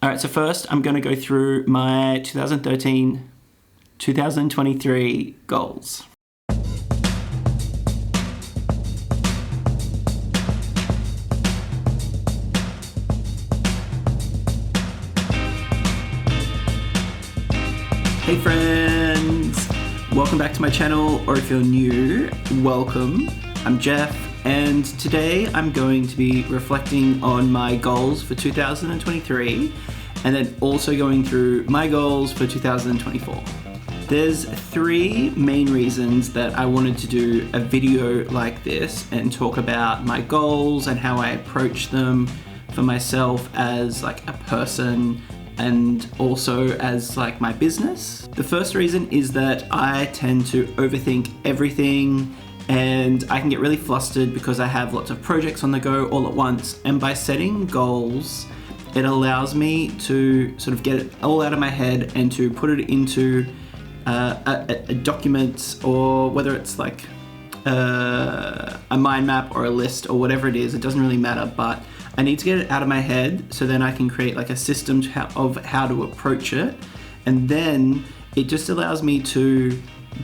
All right, so first I'm going to go through my 2013-2023 goals. Hey friends, welcome back to my channel, or if you're new, welcome. I'm Jeff, and today I'm going to be reflecting on my goals for 2023 and then also going through my goals for 2024. There's three main reasons that I wanted to do a video like this and talk about my goals and how I approach them for myself as like a person and also as like my business. The first reason is that I tend to overthink everything and I can get really flustered because I have lots of projects on the go all at once, and by setting goals it allows me to sort of get it all out of my head and to put it into a document, or whether it's like a mind map or a list or whatever it is, it doesn't really matter, but I need to get it out of my head so then I can create like a system of how to approach it. And then it just allows me to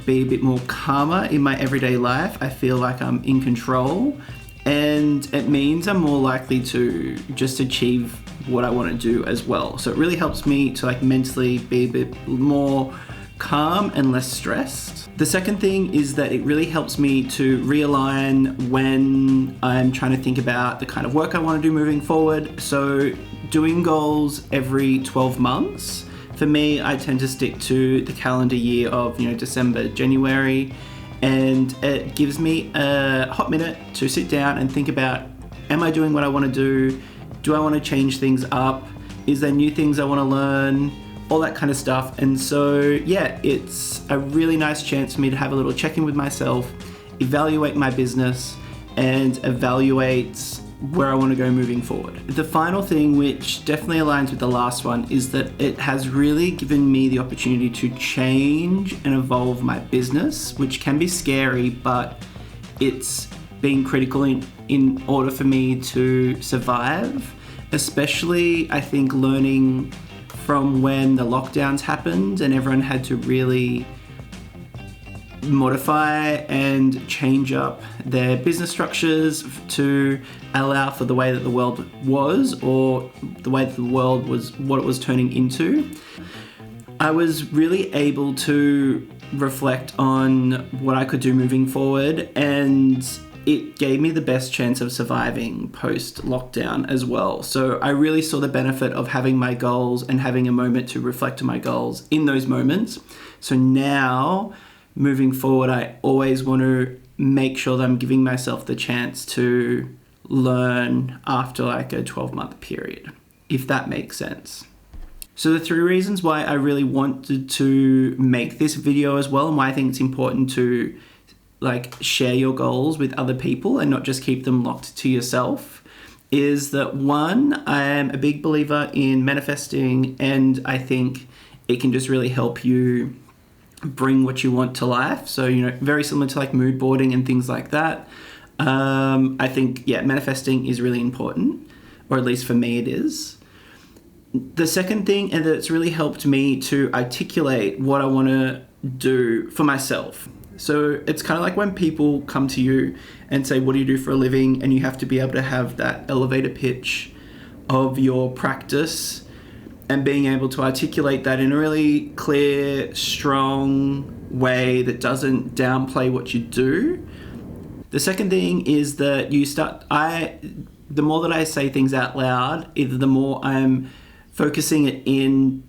be a bit more calmer in my everyday life. I feel like I'm in control, and it means I'm more likely to just achieve what I want to do as well. So it really helps me to like mentally be a bit more calm and less stressed. The second thing is that it really helps me to realign when I'm trying to think about the kind of work I want to do moving forward. So doing goals every 12 months, for me, I tend to stick to the calendar year of, December, January, and it gives me a hot minute to sit down and think about, am I doing what I want to do? Do I want to change things up? Is there new things I want to learn? All that kind of stuff. And so, yeah, it's a really nice chance for me to have a little check-in with myself, evaluate my business, and evaluate where I want to go moving forward. The final thing, which definitely aligns with the last one, is that it has really given me the opportunity to change and evolve my business, which can be scary, but it's been critical in order for me to survive, especially, I think, learning from when the lockdowns happened and everyone had to really modify and change up their business structures to allow for the way that the world was, or the way that the world was, what it was turning into. I was really able to reflect on what I could do moving forward, and it gave me the best chance of surviving post-lockdown as well. So I really saw the benefit of having my goals and having a moment to reflect on my goals in those moments. So now, moving forward, I always want to make sure that I'm giving myself the chance to learn after like a 12-month period, if that makes sense. So the three reasons why I really wanted to make this video as well, and why I think it's important to like share your goals with other people and not just keep them locked to yourself, is that one, I am a big believer in manifesting, and I think it can just really help you bring what you want to life. So, very similar to like mood boarding and things like that. I think, manifesting is really important, or at least for me it is. The second thing, and that it's really helped me to articulate what I want to do for myself. So it's kind of like when people come to you and say, what do you do for a living? And you have to be able to have that elevator pitch of your practice and being able to articulate that in a really clear, strong way that doesn't downplay what you do. The second thing is that the more that I say things out loud, either the more I'm focusing it in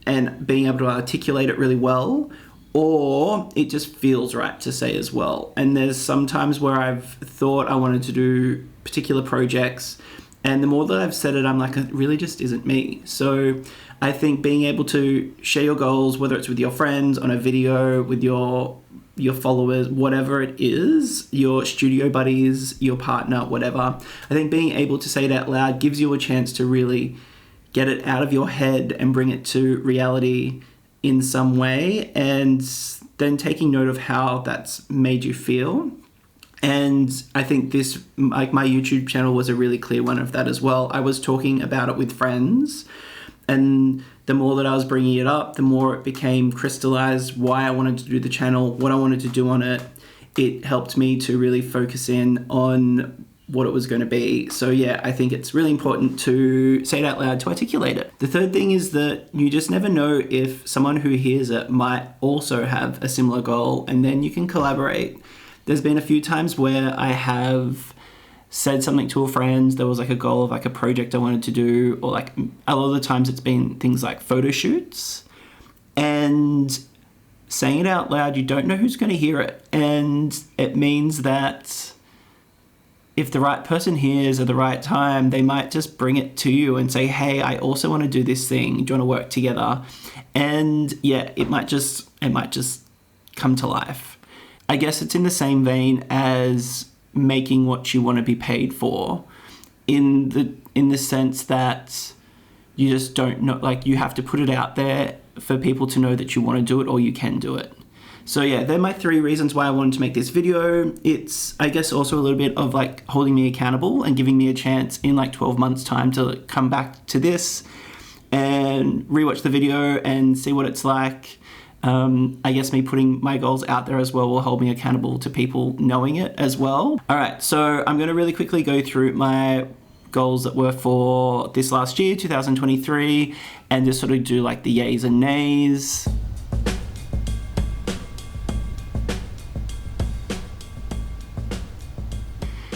and being able to articulate it really well, or it just feels right to say as well. And there's some times where I've thought I wanted to do particular projects, and the more that I've said it, I'm like, it really just isn't me. So I think being able to share your goals, whether it's with your friends, on a video, with your followers, whatever it is, your studio buddies, your partner, whatever, I think being able to say it out loud gives you a chance to really get it out of your head and bring it to reality in some way, and then taking note of how that's made you feel. And I think this, like my YouTube channel was a really clear one of that as well. I was talking about it with friends And the more that I was bringing it up, the more it became crystallized why I wanted to do the channel, what I wanted to do on it. It helped me to really focus in on what it was going to be. So yeah, I think it's really important to say it out loud, to articulate it. The third thing is that you just never know if someone who hears it might also have a similar goal, and then you can collaborate. There's been a few times where I have said something to a friend, there was like a goal of like a project I wanted to do, or like a lot of the times it's been things like photo shoots, and saying it out loud, you don't know who's going to hear it. And it means that if the right person hears at the right time, they might just bring it to you and say, hey, I also want to do this thing. Do you want to work together? And yeah, it might just come to life. I guess it's in the same vein as making what you want to be paid for, in the sense that you just don't know, like you have to put it out there for people to know that you want to do it or you can do it. So yeah, they're my 3 reasons why I wanted to make this video. It's, I guess, also a little bit of like holding me accountable and giving me a chance in like 12 months time to come back to this and rewatch the video and see what it's like. I guess me putting my goals out there as well will hold me accountable to people knowing it as well. All right, so I'm going to really quickly go through my goals that were for this last year, 2023, and just sort of do like the yays and nays.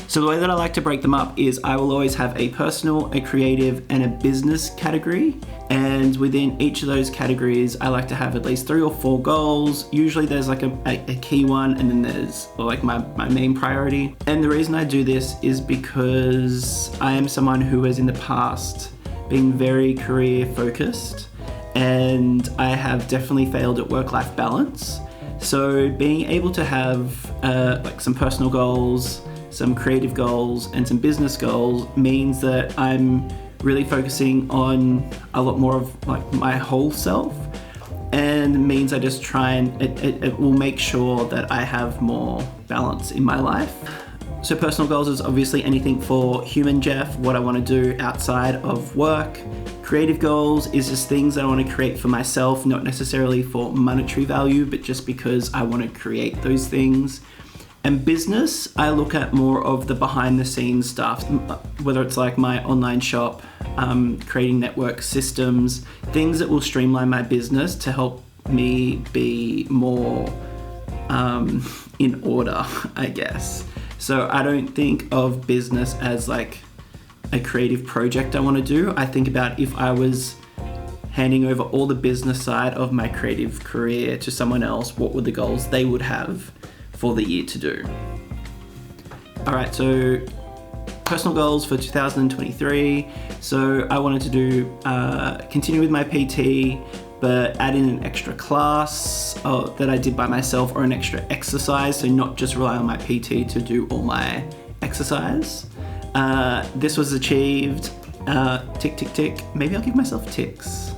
So the way that I like to break them up is I will always have a personal, a creative, and a business category. And within each of those categories, I like to have at least 3 or 4 goals. Usually there's like a key one, and then there's like my main priority. And the reason I do this is because I am someone who has in the past been very career focused, and I have definitely failed at work-life balance. So being able to have like some personal goals, some creative goals, and some business goals means that I'm really focusing on a lot more of like my whole self, and means I just try and it will make sure that I have more balance in my life. So personal goals is obviously anything for human Jeff, what I want to do outside of work. Creative goals is just things that I want to create for myself, not necessarily for monetary value, but just because I want to create those things. And business, I look at more of the behind the scenes stuff, whether it's like my online shop, creating network systems, things that will streamline my business to help me be more in order, I guess. So I don't think of business as like a creative project I want to do. I think about if I was handing over all the business side of my creative career to someone else, what were the goals they would have for the year to do. All right, so personal goals for 2023. So I wanted to do, continue with my PT, but add in an extra class that I did by myself, or an extra exercise. So not just rely on my PT to do all my exercise. This was achieved, tick, tick, tick. Maybe I'll give myself ticks.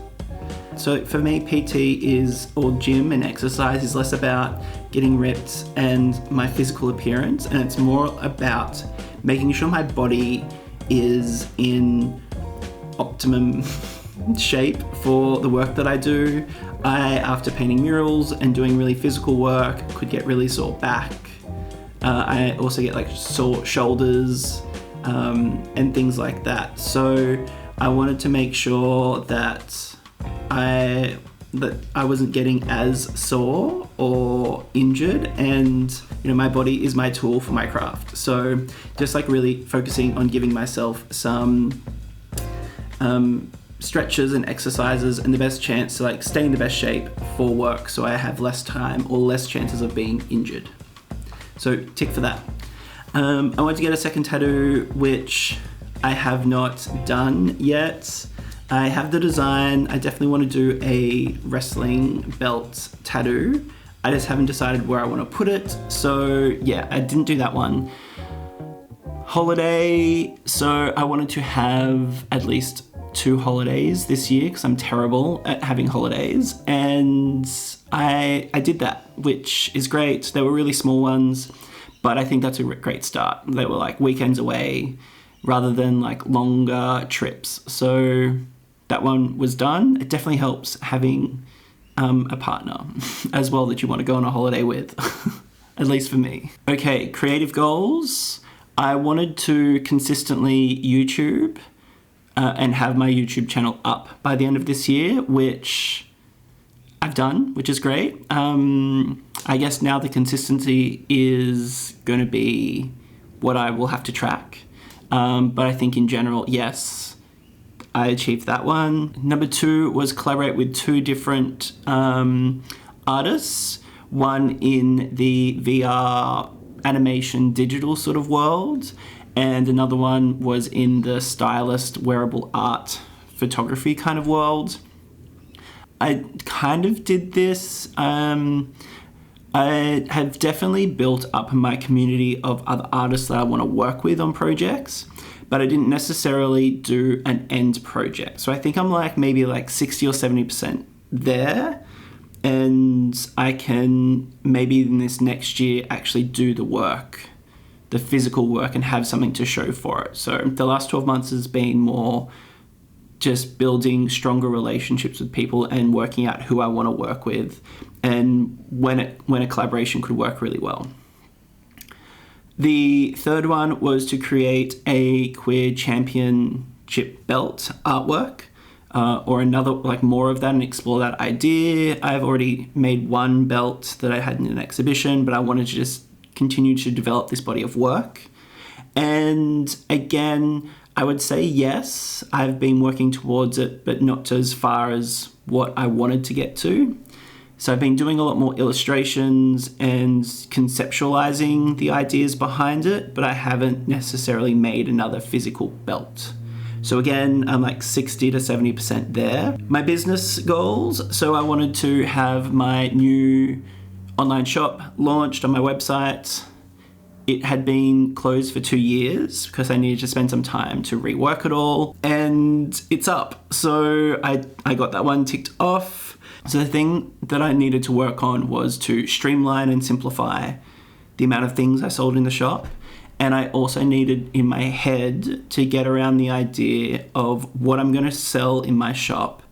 So for me, PT is, or gym and exercise is less about getting ripped and my physical appearance, and it's more about making sure my body is in optimum shape for the work that I do. After painting murals and doing really physical work, could get really sore back. I also get like sore shoulders and things like that. So I wanted to make sure that I wasn't getting as sore or injured, and you know, my body is my tool for my craft. So just like really focusing on giving myself some stretches and exercises and the best chance to like stay in the best shape for work, so I have less time or less chances of being injured. So tick for that. I want to get a second tattoo, which I have not done yet. I have the design. I definitely want to do a wrestling belt tattoo. I just haven't decided where I want to put it. So yeah, I didn't do that one. Holiday. So I wanted to have at least 2 holidays this year because I'm terrible at having holidays. And I did that, which is great. They were really small ones, but I think that's a great start. They were like weekends away rather than like longer trips. So that one was done. It definitely helps having a partner as well that you want to go on a holiday with, at least for me. Okay, creative goals. I wanted to consistently YouTube and have my YouTube channel up by the end of this year, which I've done, which is great. I guess now the consistency is going to be what I will have to track. But I think in general, yes, I achieved that one. Number 2 was collaborate with 2 different artists. One in the VR animation digital sort of world, and another one was in the stylist wearable art photography kind of world. I kind of did this. I have definitely built up my community of other artists that I want to work with on projects, but I didn't necessarily do an end project. So I think I'm maybe 60 or 70% there, and I can maybe in this next year actually do the work, the physical work, and have something to show for it. So the last 12 months has been more just building stronger relationships with people and working out who I want to work with and when a collaboration could work really well. The third one was to create a queer championship belt artwork, or another, more of that, and explore that idea. I've already made one belt that I had in an exhibition, but I wanted to just continue to develop this body of work. And again, I would say yes, I've been working towards it, but not as far as what I wanted to get to. So I've been doing a lot more illustrations and conceptualizing the ideas behind it, but I haven't necessarily made another physical belt. So again, I'm 60 to 70% there. My business goals. So I wanted to have my new online shop launched on my website. It had been closed for 2 years because I needed to spend some time to rework it all, and it's up. So I got that one ticked off. So the thing that I needed to work on was to streamline and simplify the amount of things I sold in the shop. And I also needed in my head to get around the idea of what I'm going to sell in my shop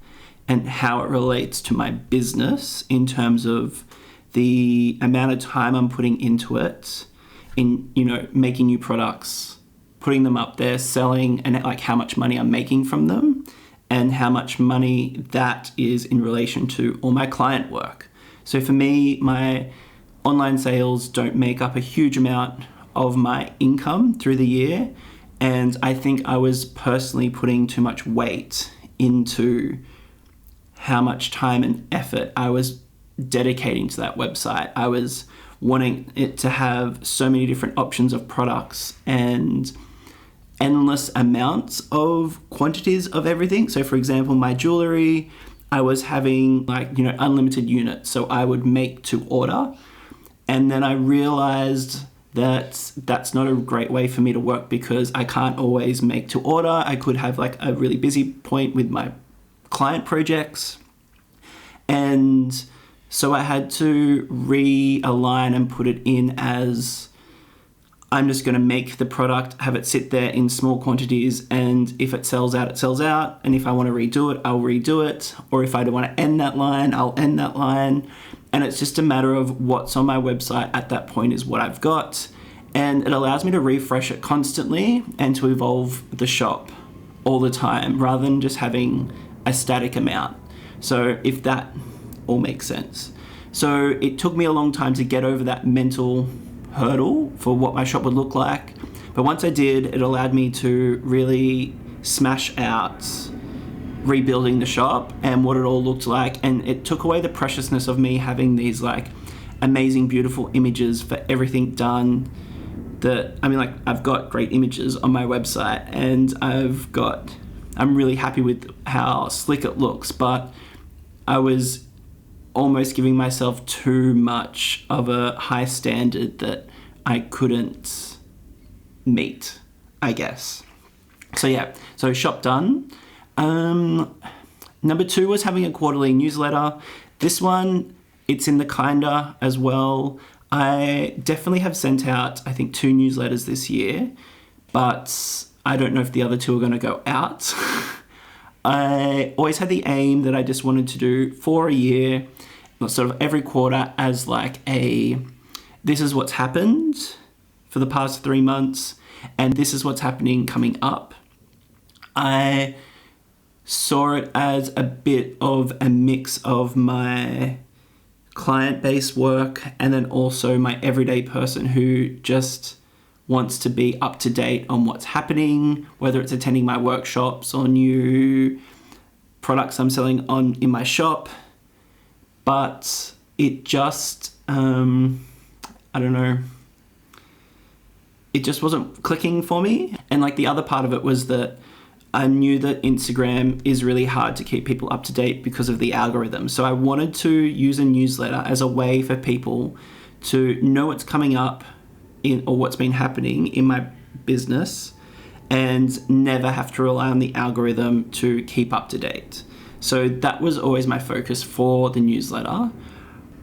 and how it relates to my business in terms of the amount of time I'm putting into it, in making new products, putting them up there, selling, and how much money I'm making from them, and how much money that is in relation to all my client work. So for me, my online sales don't make up a huge amount of my income through the year, and I think I was personally putting too much weight into how much time and effort I was dedicating to that website. I was wanting it to have so many different options of products and endless amounts of quantities of everything. So for example, my jewelry, I was having unlimited units. So I would make to order. And then I realized that that's not a great way for me to work because I can't always make to order. I could have a really busy point with my client projects. And so I had to realign and put it in as I'm just going to make the product, have it sit there in small quantities, and if it sells out, it sells out. And if I want to redo it, I'll redo it. Or if I don't want to end that line, I'll end that line. And it's just a matter of what's on my website at that point is what I've got. And it allows me to refresh it constantly and to evolve the shop all the time rather than just having a static amount. So if that all makes sense. So it took me a long time to get over that mental hurdle for what my shop would look like. But once I did, it allowed me to really smash out rebuilding the shop and what it all looked like. And it took away the preciousness of me having these amazing, beautiful images for everything done. I've got great images on my website and I'm really happy with how slick it looks, but I was almost giving myself too much of a high standard that I couldn't meet, I guess. So shop done. Number 2 was having a quarterly newsletter. This one, it's in the kinda as well. I definitely have sent out, I think, 2 newsletters this year, but I don't know if the other 2 are going to go out. I always had the aim that I just wanted to do for a year, sort of every quarter, as like this is what's happened for the past 3 months, and this is what's happening coming up. I saw it as a bit of a mix of my client-based work and then also my everyday person who just wants to be up to date on what's happening, whether it's attending my workshops or new products I'm selling in my shop. But it just, I don't know, it just wasn't clicking for me. And like the other part of it was that I knew that Instagram is really hard to keep people up to date because of the algorithm. So I wanted to use a newsletter as a way for people to know what's coming up or what's been happening in my business and never have to rely on the algorithm to keep up to date. So that was always my focus for the newsletter.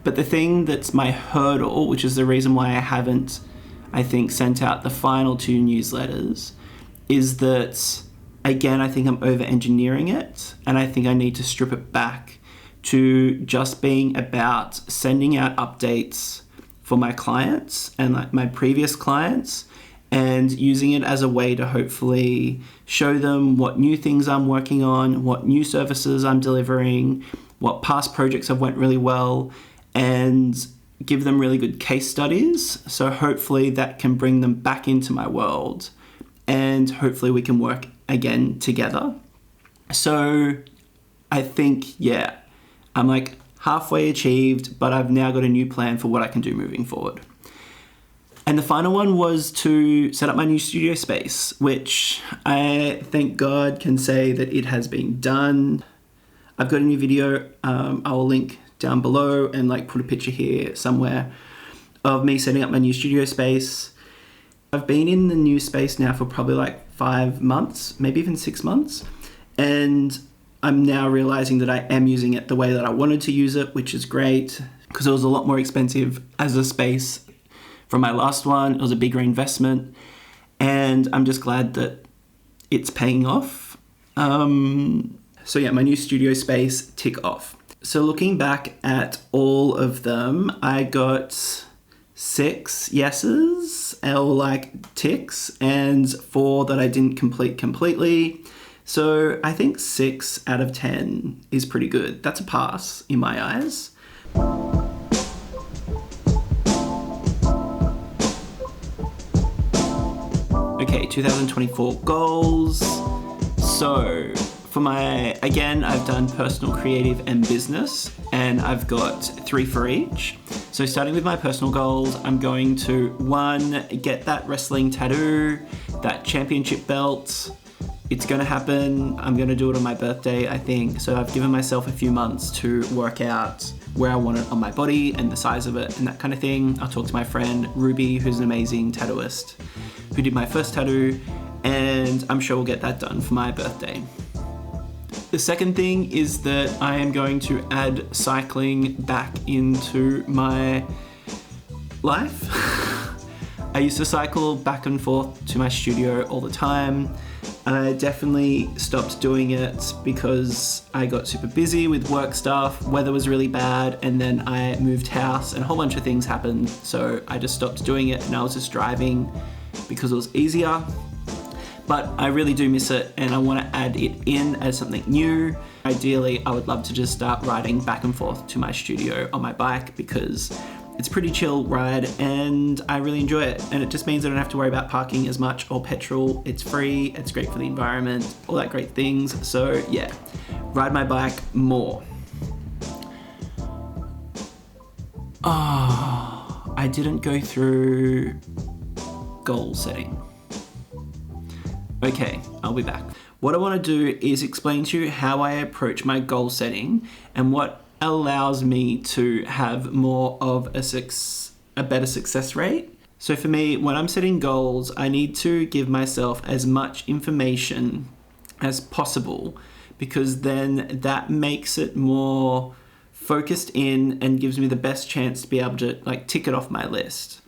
But the thing that's my hurdle, which is the reason why I haven't, I think, sent out the final 2 newsletters, is that, again, I think I'm over-engineering it, and I think I need to strip it back to just being about sending out updates for my clients and like my previous clients, and using it as a way to hopefully show them what new things I'm working on, what new services I'm delivering, what past projects have went really well, and give them really good case studies. So hopefully that can bring them back into my world, and hopefully we can work again together. So I think, yeah, I'm like halfway achieved, but I've now got a new plan for what I can do moving forward. And the final one was to set up my new studio space, which I, thank God, can say that it has been done. I've got a new video, I will link down below and like put a picture here somewhere of me setting up my new studio space. I've been in the new space now for probably like 5 months, maybe even 6 months. And I'm now realizing that I am using it the way that I wanted to use it, which is great, because it was a lot more expensive as a space from my last one. It was a bigger investment, and I'm just glad that it's paying off. So yeah, my new studio space, tick off. So looking back at all of them, I got 6 yeses, or like ticks, and 4 that I didn't complete completely. So I think 6 out of 10 is pretty good. That's a pass in my eyes. Okay, 2024 goals. So for again, I've done personal, creative, and business, and I've got 3 for each. So starting with my personal goals, I'm going to 1, get that wrestling tattoo, that championship belt. It's gonna happen. I'm gonna do it on my birthday, I think. So I've given myself a few months to work out where I want it on my body and the size of it and that kind of thing. I'll talk to my friend Ruby, who's an amazing tattooist, who did my first tattoo, and I'm sure we'll get that done for my birthday. The second thing is that I am going to add cycling back into my life. I used to cycle back and forth to my studio all the time. I definitely stopped doing it because I got super busy with work stuff, weather was really bad, and then I moved house and a whole bunch of things happened. So I just stopped doing it, and I was just driving because it was easier. But I really do miss it, and I want to add it in as something new. Ideally, I would love to just start riding back and forth to my studio on my bike, because it's a pretty chill ride and I really enjoy it. And it just means I don't have to worry about parking as much or petrol. It's free, it's great for the environment, all that great things. So yeah, ride my bike more. Oh, I didn't go through goal setting. Okay, I'll be back. What I want to do is explain to you how I approach my goal setting and what allows me to have more of a better success rate. So for me, when I'm setting goals, I need to give myself as much information as possible, because then that makes it more focused in and gives me the best chance to be able to like tick it off my list.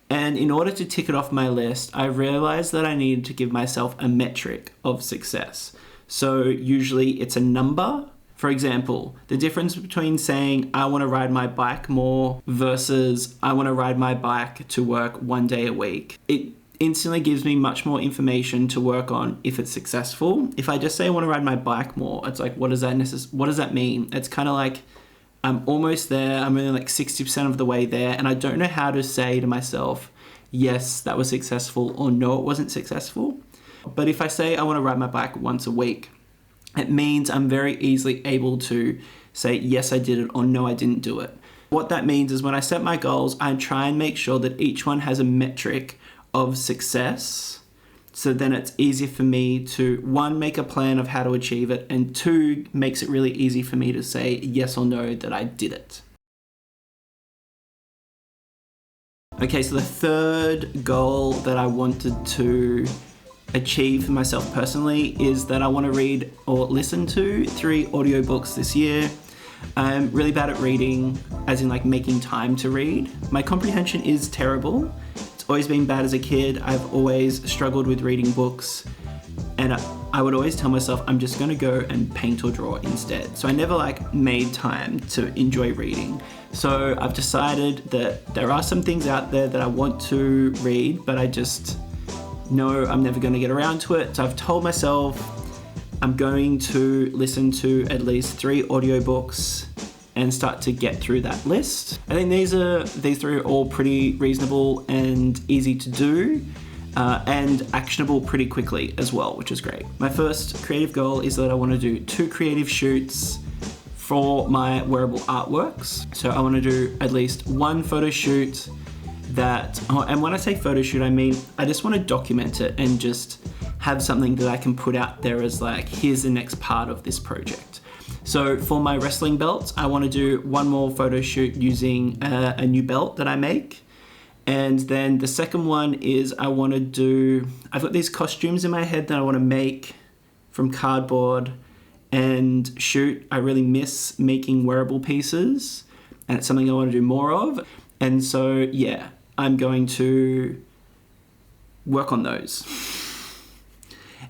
And in order to tick it off my list, I realized that I needed to give myself a metric of success. So usually it's a number. For example, the difference between saying I want to ride my bike more versus I want to ride my bike to work 1 day a week. It instantly gives me much more information to work on if it's successful. If I just say I want to ride my bike more, it's like, what does that mean? It's kind of like I'm almost there. I'm only like 60% of the way there, and I don't know how to say to myself, yes, that was successful, or no, it wasn't successful. But if I say I want to ride my bike once a week, it means I'm very easily able to say, yes, I did it, or no, I didn't do it. What that means is when I set my goals, I try and make sure that each one has a metric of success. So then it's easier for me to, one, make a plan of how to achieve it, and two, makes it really easy for me to say yes or no that I did it. Okay, so the third goal that I wanted to achieve for myself personally is that I want to read or listen to 3 audiobooks this year. I'm really bad at reading, as in like making time to read. My comprehension is terrible. It's always been bad as a kid. I've always struggled with reading books, and I would always tell myself I'm just going to go and paint or draw instead. So I never like made time to enjoy reading. So I've decided that there are some things out there that I want to read, but I just know I'm never going to get around to it. So I've told myself I'm going to listen to at least 3 audiobooks and start to get through that list. I think these 3 are all pretty reasonable and easy to do, and actionable pretty quickly as well, which is great. My first creative goal is that I want to do 2 creative shoots for my wearable artworks. So I want to do at least 1 photo shoot and when I say photo shoot, I mean I just want to document it and just have something that I can put out there as like, here's the next part of this project. So for my wrestling belts, I want to do 1 more photo shoot using a new belt that I make. And then the second one is I've got these costumes in my head that I want to make from cardboard and shoot. I really miss making wearable pieces, and it's something I want to do more of. And so, yeah, I'm going to work on those.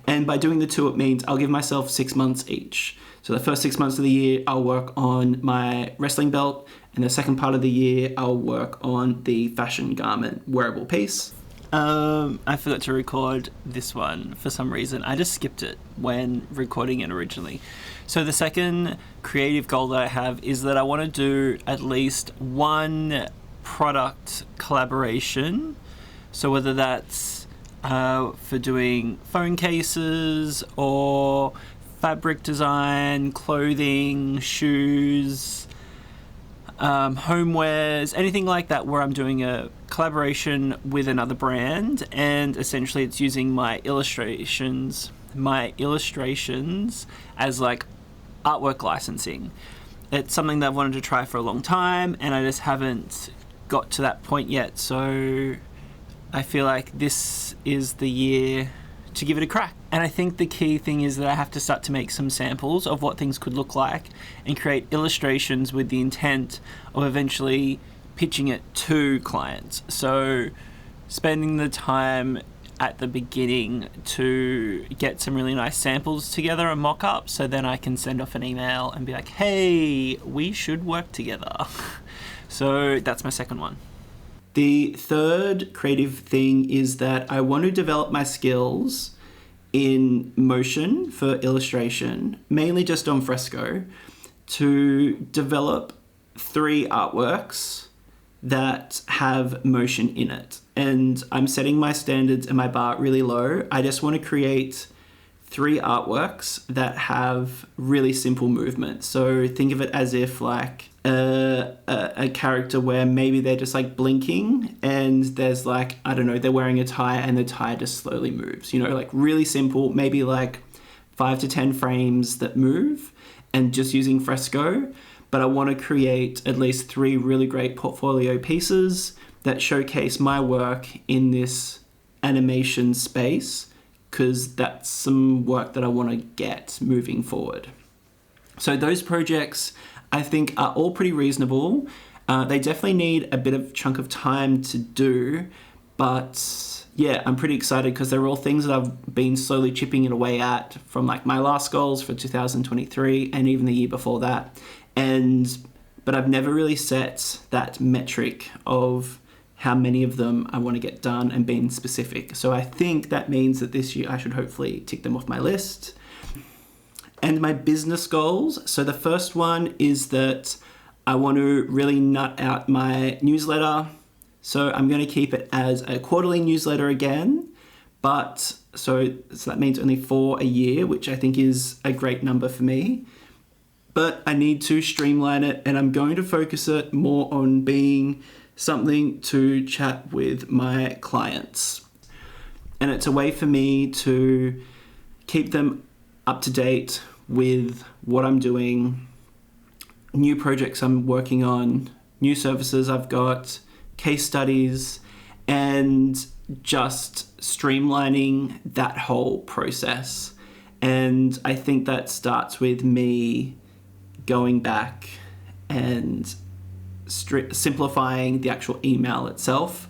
And by doing the 2, it means I'll give myself 6 months each. So the first 6 months of the year, I'll work on my wrestling belt, and the second part of the year, I'll work on the fashion garment wearable piece. I forgot to record this one for some reason. I just skipped it when recording it originally. So the second creative goal that I have is that I want to do at least 1 product collaboration. So whether that's for doing phone cases or fabric design, clothing, shoes, homewares, anything like that, where I'm doing a collaboration with another brand, and essentially it's using my illustrations as like artwork licensing. It's something that I've wanted to try for a long time, and I just haven't got to that point yet. So I feel like this is the year to give it a crack. And I think the key thing is that I have to start to make some samples of what things could look like and create illustrations with the intent of eventually pitching it to clients. So spending the time at the beginning to get some really nice samples together and mock-ups, so then I can send off an email and be like, hey, we should work together. So that's my second one. The third creative thing is that I want to develop my skills in motion for illustration, mainly just on fresco, to develop 3 artworks that have motion in it. And I'm setting my standards and my bar really low. I just want to create 3 artworks that have really simple movement. So think of it as if like a character where maybe they're just like blinking, and there's like, I don't know, they're wearing a tie and the tie just slowly moves, like really simple, maybe like 5 to 10 frames that move, and just using fresco. But I want to create at least 3 really great portfolio pieces that showcase my work in this animation space, because that's some work that I want to get moving forward. So those projects, I think, are all pretty reasonable. They definitely need a bit of chunk of time to do, but yeah, I'm pretty excited because they're all things that I've been slowly chipping it away at from like my last goals for 2023 and even the year before that. But I've never really set that metric of how many of them I want to get done and being specific. So I think that means that this year I should hopefully tick them off my list. And my business goals. So the first one is that I want to really nut out my newsletter. So I'm going to keep it as a quarterly newsletter again. But so that means only 4 a year, which I think is a great number for me. But I need to streamline it, and I'm going to focus it more on being something to chat with my clients. And it's a way for me to keep them up to date with what I'm doing, new projects I'm working on, new services I've got, case studies, and just streamlining that whole process. And I think that starts with me going back and simplifying the actual email itself.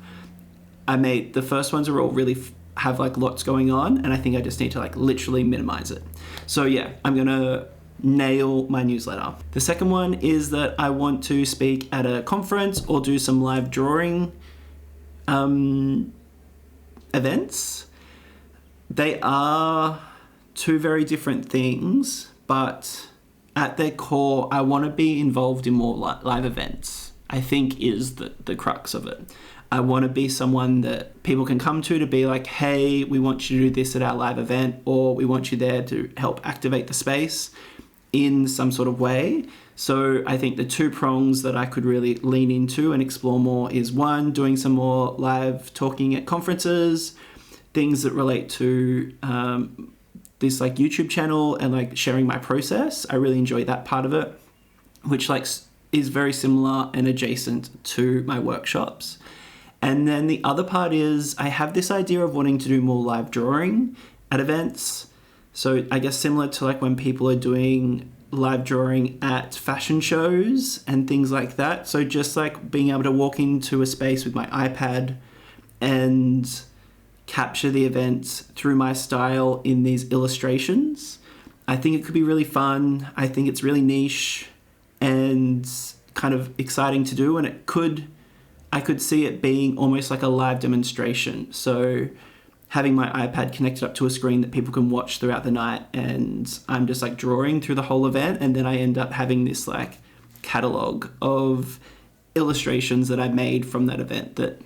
The first ones are all really have like lots going on, and I think I just need to like literally minimize it. So yeah, I'm gonna nail my newsletter. The second one is that I want to speak at a conference or do some live drawing events. They are two very different things, but at their core, I want to be involved in more live events, I think is the crux of it. I want to be someone that people can come to be like, hey, we want you to do this at our live event, or we want you there to help activate the space in some sort of way. So I think the two prongs that I could really lean into and explore more is one, doing some more live talking at conferences, things that relate to this like YouTube channel and like sharing my process. I really enjoy that part of it, which like is very similar and adjacent to my workshops. And then the other part is I have this idea of wanting to do more live drawing at events. So I guess similar to like when people are doing live drawing at fashion shows and things like that. So just like being able to walk into a space with my iPad and capture the events through my style in these illustrations. I think it could be really fun. I think it's really niche and kind of exciting to do, and I could see it being almost like a live demonstration. So having my iPad connected up to a screen that people can watch throughout the night, and I'm just like drawing through the whole event, and then I end up having this like catalog of illustrations that I made from that event that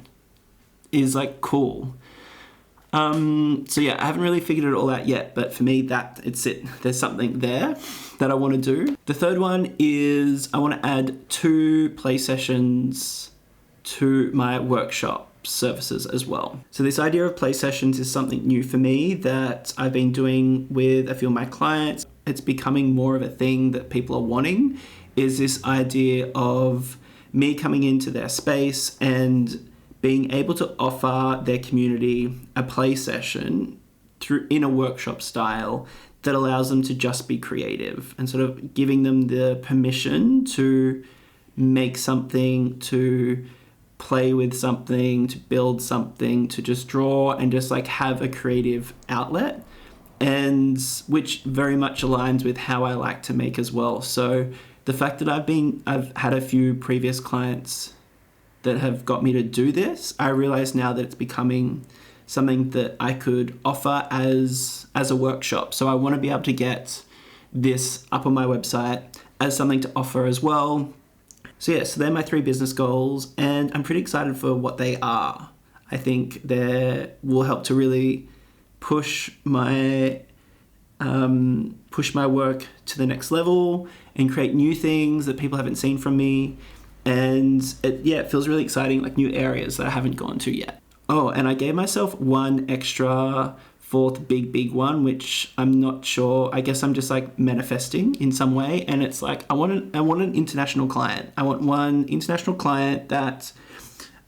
is like cool. So yeah, I haven't really figured it all out yet, but for me, it's it. There's something there that I want to do. The third one is I want to add 2 play sessions to my workshop services as well. So this idea of play sessions is something new for me that I've been doing with a few of my clients. It's becoming more of a thing that people are wanting, is this idea of me coming into their space and being able to offer their community a play session in a workshop style that allows them to just be creative and sort of giving them the permission to make something, to play with something, to build something, to just draw and just like have a creative outlet, and which very much aligns with how I like to make as well. So the fact that I've had a few previous clients that have got me to do this, I realize now that it's becoming something that I could offer as a workshop. So I want to be able to get this up on my website as something to offer as well. So yeah, so they're my 3 business goals, and I'm pretty excited for what they are. I think they will help to really push my work to the next level and create new things that people haven't seen from me. And it feels really exciting, like new areas that I haven't gone to yet. Oh, and I gave myself one extra 4th big one, which I'm not sure. I guess I'm just like manifesting in some way. And it's like, I want an international client. I want one international client that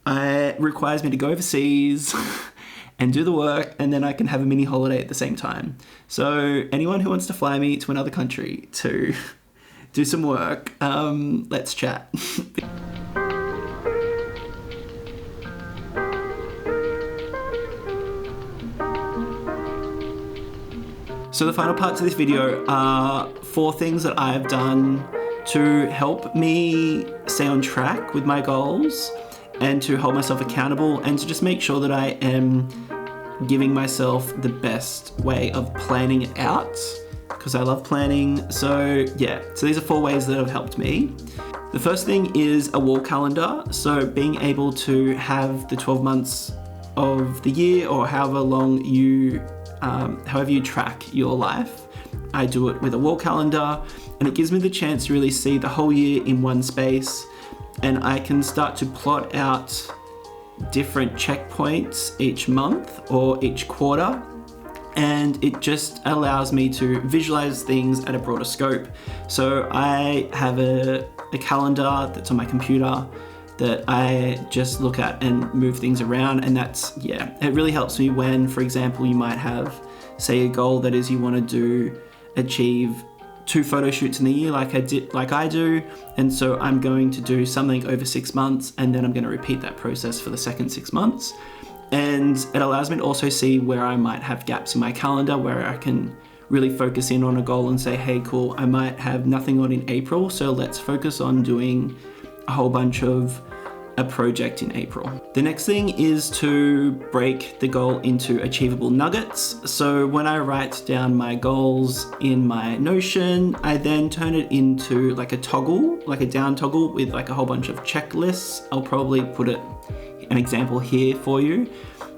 requires me to go overseas and do the work, and then I can have a mini holiday at the same time. So anyone who wants to fly me to another country to do some work, let's chat. So the final parts of this video are 4 things that I've done to help me stay on track with my goals and to hold myself accountable and to just make sure that I am giving myself the best way of planning it out, because I love planning. So these are 4 ways that have helped me. The first thing is a wall calendar. So being able to have the 12 months of the year, or however you track your life. I do it with a wall calendar, and it gives me the chance to really see the whole year in one space, and I can start to plot out different checkpoints each month or each quarter, and it just allows me to visualize things at a broader scope. So I have a calendar that's on my computer that I just look at and move things around, and it really helps me when, for example, you might have, say, a goal that is you want to achieve 2 photo shoots in a year like I do, and so I'm going to do something over 6 months, and then I'm going to repeat that process for the second 6 months. And it allows me to also see where I might have gaps in my calendar, where I can really focus in on a goal and say, hey, cool, I might have nothing on in April, so let's focus on doing a whole bunch of a project in April. The next thing is to break the goal into achievable nuggets. So when I write down my goals in my Notion, I then turn it into like a toggle, like a down toggle with like a whole bunch of checklists. I'll probably put an example here for you.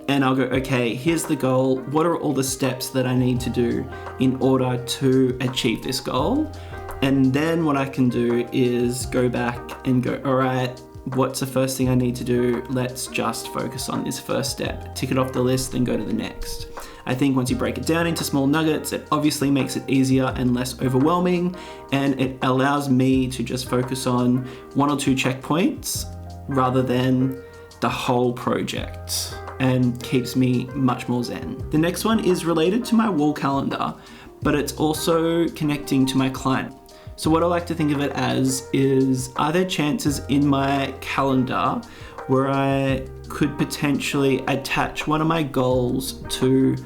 And I'll go, okay, here's the goal. What are all the steps that I need to do in order to achieve this goal? And then what I can do is go back and go, all right, what's the first thing I need to do? Let's just focus on this first step. Tick it off the list, then go to the next. I think once you break it down into small nuggets, it obviously makes it easier and less overwhelming, and it allows me to just focus on 1 or 2 checkpoints rather than the whole project, and keeps me much more zen. The next one is related to my wall calendar, but it's also connecting to my client. So what I like to think of it as is, are there chances in my calendar where I could potentially attach one of my goals to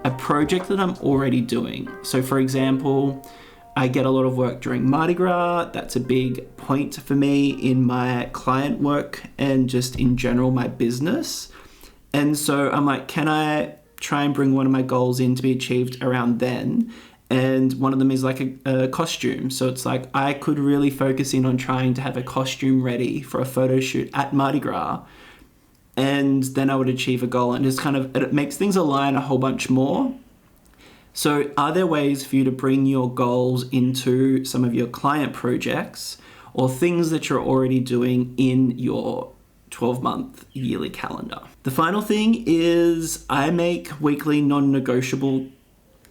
a project that I'm already doing? So for example, I get a lot of work during Mardi Gras. That's a big point for me in my client work and just in general my business. And so I'm like, can I try and bring one of my goals in to be achieved around then? And one of them is like a costume. So it's like I could really focus in on trying to have a costume ready for a photo shoot at Mardi Gras. And then I would achieve a goal, and just it makes things align a whole bunch more. So are there ways for you to bring your goals into some of your client projects or things that you're already doing in your 12-month yearly calendar? The final thing is I make weekly non-negotiable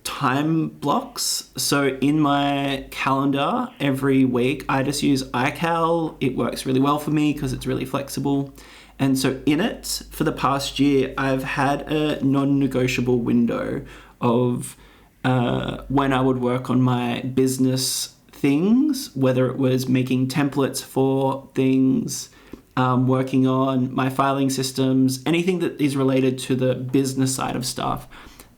time blocks. So in my calendar every week, I just use iCal. It works really well for me because it's really flexible. And so in it, for the past year, I've had a non-negotiable window of when I would work on my business things, whether it was making templates for things, working on my filing systems, anything that is related to the business side of stuff.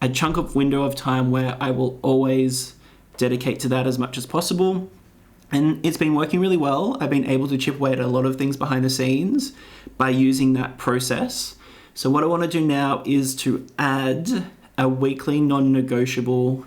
A chunk of window of time where I will always dedicate to that as much as possible. And it's been working really well. I've been able to chip away at a lot of things behind the scenes by using that process. So what I want to do now is to add a weekly non-negotiable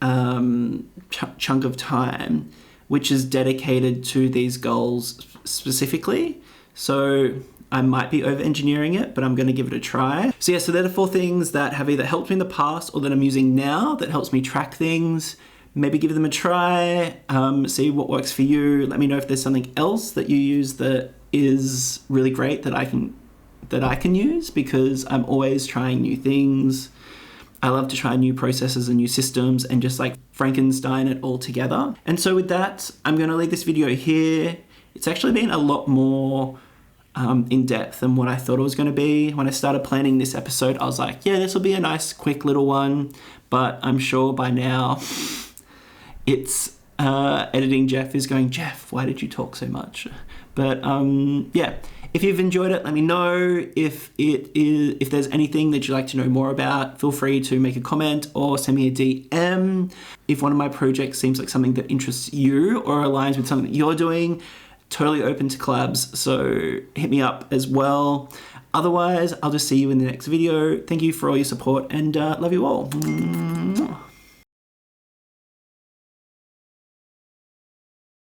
chunk of time, which is dedicated to these goals specifically. So I might be over-engineering it, but I'm going to give it a try. So they're the 4 things that have either helped me in the past or that I'm using now that helps me track things. Maybe give them a try, see what works for you. Let me know if there's something else that you use that is really great that I can use, because I'm always trying new things. I love to try new processes and new systems and just like Frankenstein it all together. And so with that, I'm going to leave this video here. It's actually been a lot more in depth than what I thought it was going to be. When I started planning this episode, I was like, yeah, this will be a nice quick little one, but I'm sure by now it's Editing Jeff is going, Jeff, why did you talk so much? But yeah, if you've enjoyed it, let me know. If there's anything that you'd like to know more about, feel free to make a comment or send me a DM. If one of my projects seems like something that interests you or aligns with something that you're doing, totally open to collabs, so hit me up as well. Otherwise, I'll just see you in the next video. Thank you for all your support, and love you all.